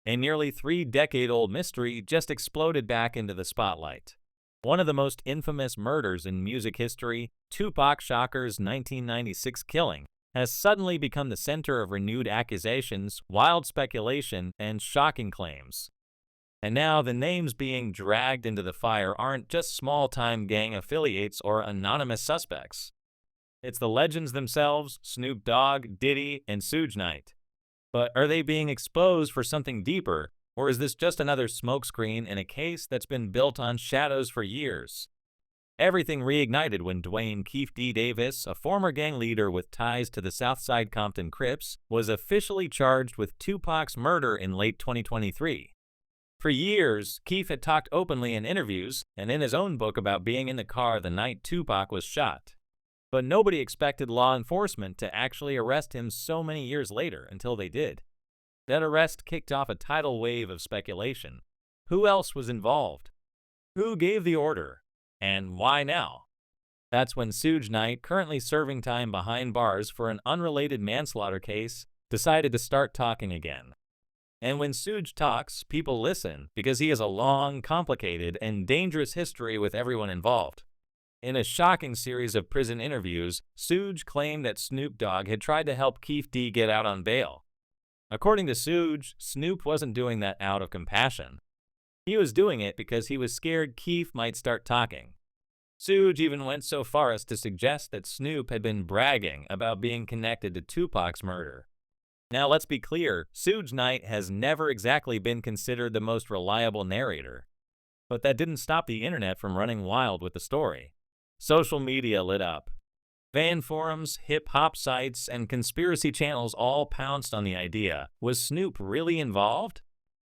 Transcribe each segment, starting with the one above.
A nearly 3-decade-old mystery just exploded back into the spotlight. One of the most infamous murders in music history, Tupac Shakur's 1996 killing, has suddenly become the center of renewed accusations, wild speculation, and shocking claims. And now the names being dragged into the fire aren't just small-time gang affiliates or anonymous suspects. It's the legends themselves, Snoop Dogg, Diddy, and Suge Knight. But are they being exposed for something deeper, or is this just another smokescreen in a case that's been built on shadows for years? Everything reignited when Duane Keefe D. Davis, a former gang leader with ties to the South Side Compton Crips, was officially charged with Tupac's murder in late 2023. For years, Keefe had talked openly in interviews and in his own book about being in the car the night Tupac was shot. But nobody expected law enforcement to actually arrest him so many years later until they did. That arrest kicked off a tidal wave of speculation. Who else was involved? Who gave the order? And why now? That's when Suge Knight, currently serving time behind bars for an unrelated manslaughter case, decided to start talking again. And when Suge talks, people listen because he has a long, complicated, and dangerous history with everyone involved. In a shocking series of prison interviews, Suge claimed that Snoop Dogg had tried to help Keefe D get out on bail. According to Suge, Snoop wasn't doing that out of compassion. He was doing it because he was scared Keefe might start talking. Suge even went so far as to suggest that Snoop had been bragging about being connected to Tupac's murder. Now let's be clear, Suge Knight has never exactly been considered the most reliable narrator. But that didn't stop the internet from running wild with the story. Social media lit up. Fan forums, hip-hop sites, and conspiracy channels all pounced on the idea. Was Snoop really involved?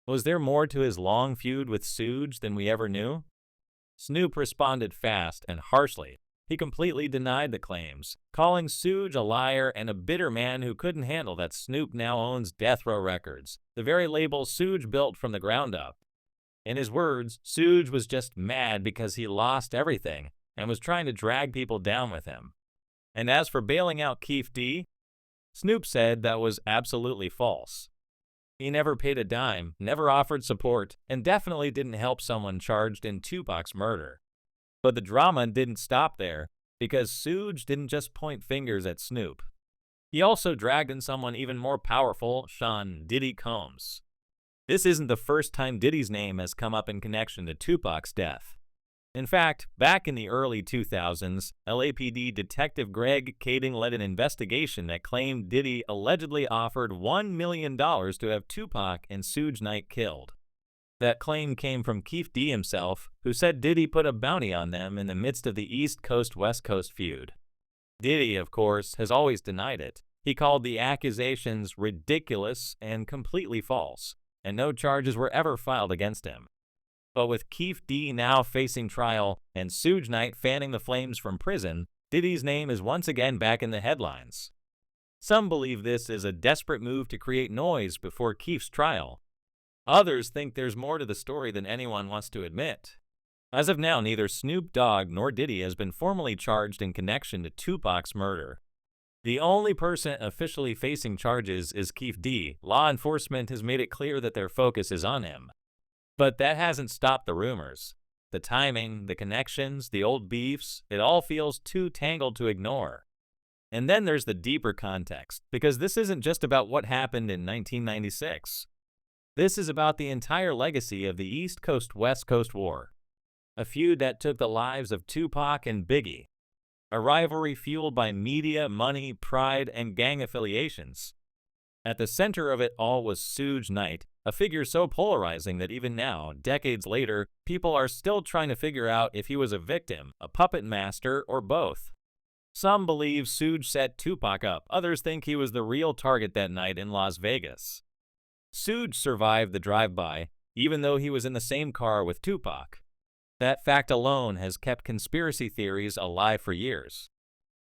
Was there more to his long feud with Suge than we ever knew? Snoop responded fast and harshly. He completely denied the claims, calling Suge a liar and a bitter man who couldn't handle that Snoop now owns Death Row Records, the very label Suge built from the ground up. In his words, Suge was just mad because he lost everything and was trying to drag people down with him. And as for bailing out Keefe D, Snoop said that was absolutely false. He never paid a dime, never offered support, and definitely didn't help someone charged in Tupac's murder. But the drama didn't stop there, because Suge didn't just point fingers at Snoop. He also dragged in someone even more powerful, Sean Diddy Combs. This isn't the first time Diddy's name has come up in connection to Tupac's death. In fact, back in the early 2000s, LAPD Detective Greg Kading led an investigation that claimed Diddy allegedly offered $1 million to have Tupac and Suge Knight killed. That claim came from Keefe D himself, who said Diddy put a bounty on them in the midst of the East Coast-West Coast feud. Diddy, of course, has always denied it. He called the accusations ridiculous and completely false, and no charges were ever filed against him. But with Keefe D now facing trial and Suge Knight fanning the flames from prison, Diddy's name is once again back in the headlines. Some believe this is a desperate move to create noise before Keefe's trial. Others think there's more to the story than anyone wants to admit. As of now, neither Snoop Dogg nor Diddy has been formally charged in connection to Tupac's murder. The only person officially facing charges is Keefe D. Law enforcement has made it clear that their focus is on him. But that hasn't stopped the rumors. The timing, the connections, the old beefs, it all feels too tangled to ignore. And then there's the deeper context, because this isn't just about what happened in 1996. This is about the entire legacy of the East Coast-West Coast War. A feud that took the lives of Tupac and Biggie. A rivalry fueled by media, money, pride, and gang affiliations. At the center of it all was Suge Knight, a figure so polarizing that even now, decades later, people are still trying to figure out if he was a victim, a puppet master, or both. Some believe Suge set Tupac up, others think he was the real target that night in Las Vegas. Suge survived the drive-by, even though he was in the same car with Tupac. That fact alone has kept conspiracy theories alive for years.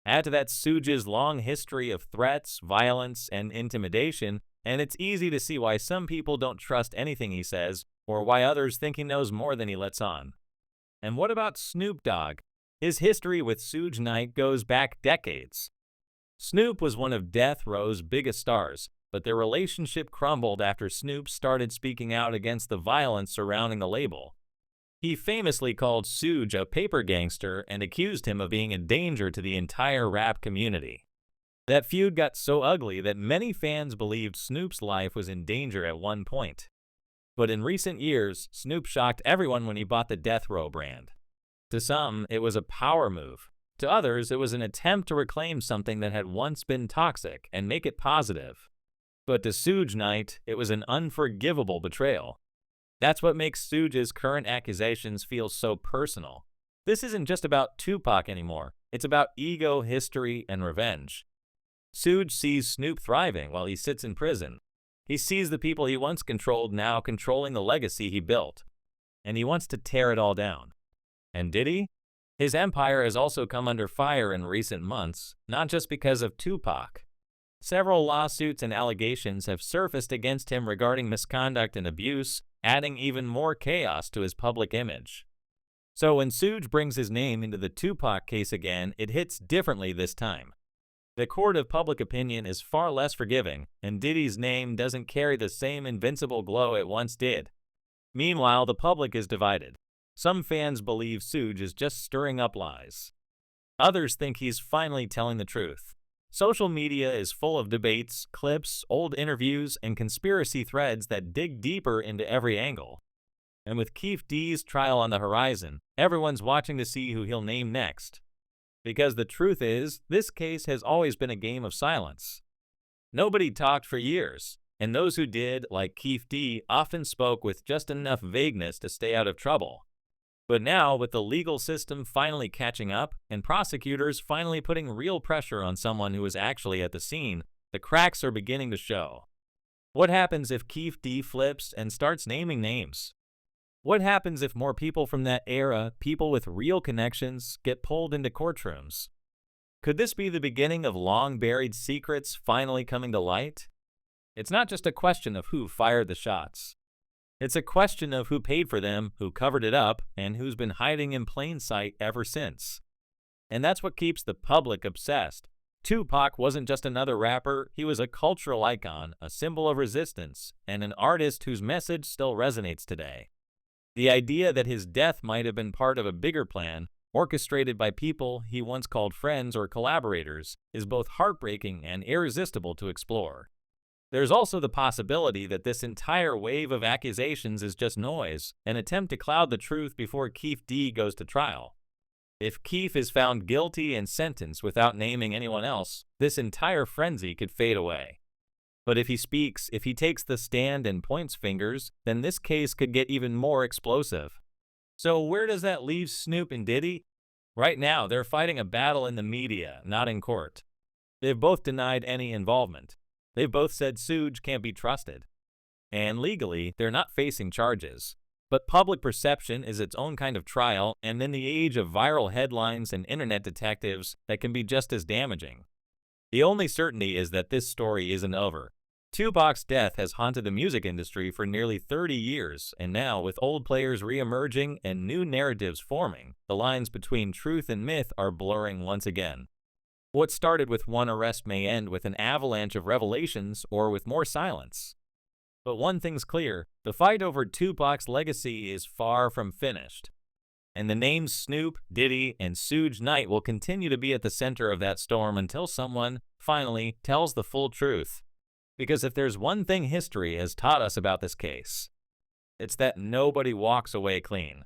Add to that Suge's long history of threats, violence, and intimidation, and it's easy to see why some people don't trust anything he says, or why others think he knows more than he lets on. And what about Snoop Dogg? His history with Suge Knight goes back decades. Snoop was one of Death Row's biggest stars, but their relationship crumbled after Snoop started speaking out against the violence surrounding the label. He famously called Suge a paper gangster and accused him of being a danger to the entire rap community. That feud got so ugly that many fans believed Snoop's life was in danger at one point. But in recent years, Snoop shocked everyone when he bought the Death Row brand. To some, it was a power move. To others, it was an attempt to reclaim something that had once been toxic and make it positive. But to Suge Knight, it was an unforgivable betrayal. That's what makes Suge's current accusations feel so personal. This isn't just about Tupac anymore. It's about ego, history, and revenge. Suge sees Snoop thriving while he sits in prison. He sees the people he once controlled now controlling the legacy he built. And he wants to tear it all down. And Diddy? His empire has also come under fire in recent months, not just because of Tupac. Several lawsuits and allegations have surfaced against him regarding misconduct and abuse, adding even more chaos to his public image. So when Suge brings his name into the Tupac case again, it hits differently this time. The court of public opinion is far less forgiving, and Diddy's name doesn't carry the same invincible glow it once did. Meanwhile, the public is divided. Some fans believe Suge is just stirring up lies. Others think he's finally telling the truth. Social media is full of debates, clips, old interviews, and conspiracy threads that dig deeper into every angle. And with Keefe D's trial on the horizon, everyone's watching to see who he'll name next. Because the truth is, this case has always been a game of silence. Nobody talked for years, and those who did, like Keefe D, often spoke with just enough vagueness to stay out of trouble. But now, with the legal system finally catching up, and prosecutors finally putting real pressure on someone who was actually at the scene, the cracks are beginning to show. What happens if Keefe D flips and starts naming names? What happens if more people from that era, people with real connections, get pulled into courtrooms? Could this be the beginning of long-buried secrets finally coming to light? It's not just a question of who fired the shots. It's a question of who paid for them, who covered it up, and who's been hiding in plain sight ever since. And that's what keeps the public obsessed. Tupac wasn't just another rapper, he was a cultural icon, a symbol of resistance, and an artist whose message still resonates today. The idea that his death might have been part of a bigger plan, orchestrated by people he once called friends or collaborators, is both heartbreaking and irresistible to explore. There's also the possibility that this entire wave of accusations is just noise, an attempt to cloud the truth before Keefe D goes to trial. If Keefe is found guilty and sentenced without naming anyone else, this entire frenzy could fade away. But if he speaks, if he takes the stand and points fingers, then this case could get even more explosive. So where does that leave Snoop and Diddy? Right now, they're fighting a battle in the media, not in court. They've both denied any involvement. They've both said Suge can't be trusted. And legally, they're not facing charges. But public perception is its own kind of trial, and in the age of viral headlines and internet detectives, that can be just as damaging. The only certainty is that this story isn't over. Tupac's death has haunted the music industry for nearly 30 years, and now, with old players re-emerging and new narratives forming, the lines between truth and myth are blurring once again. What started with one arrest may end with an avalanche of revelations or with more silence. But one thing's clear, the fight over Tupac's legacy is far from finished. And the names Snoop, Diddy, and Suge Knight will continue to be at the center of that storm until someone, finally, tells the full truth. Because if there's one thing history has taught us about this case, it's that nobody walks away clean.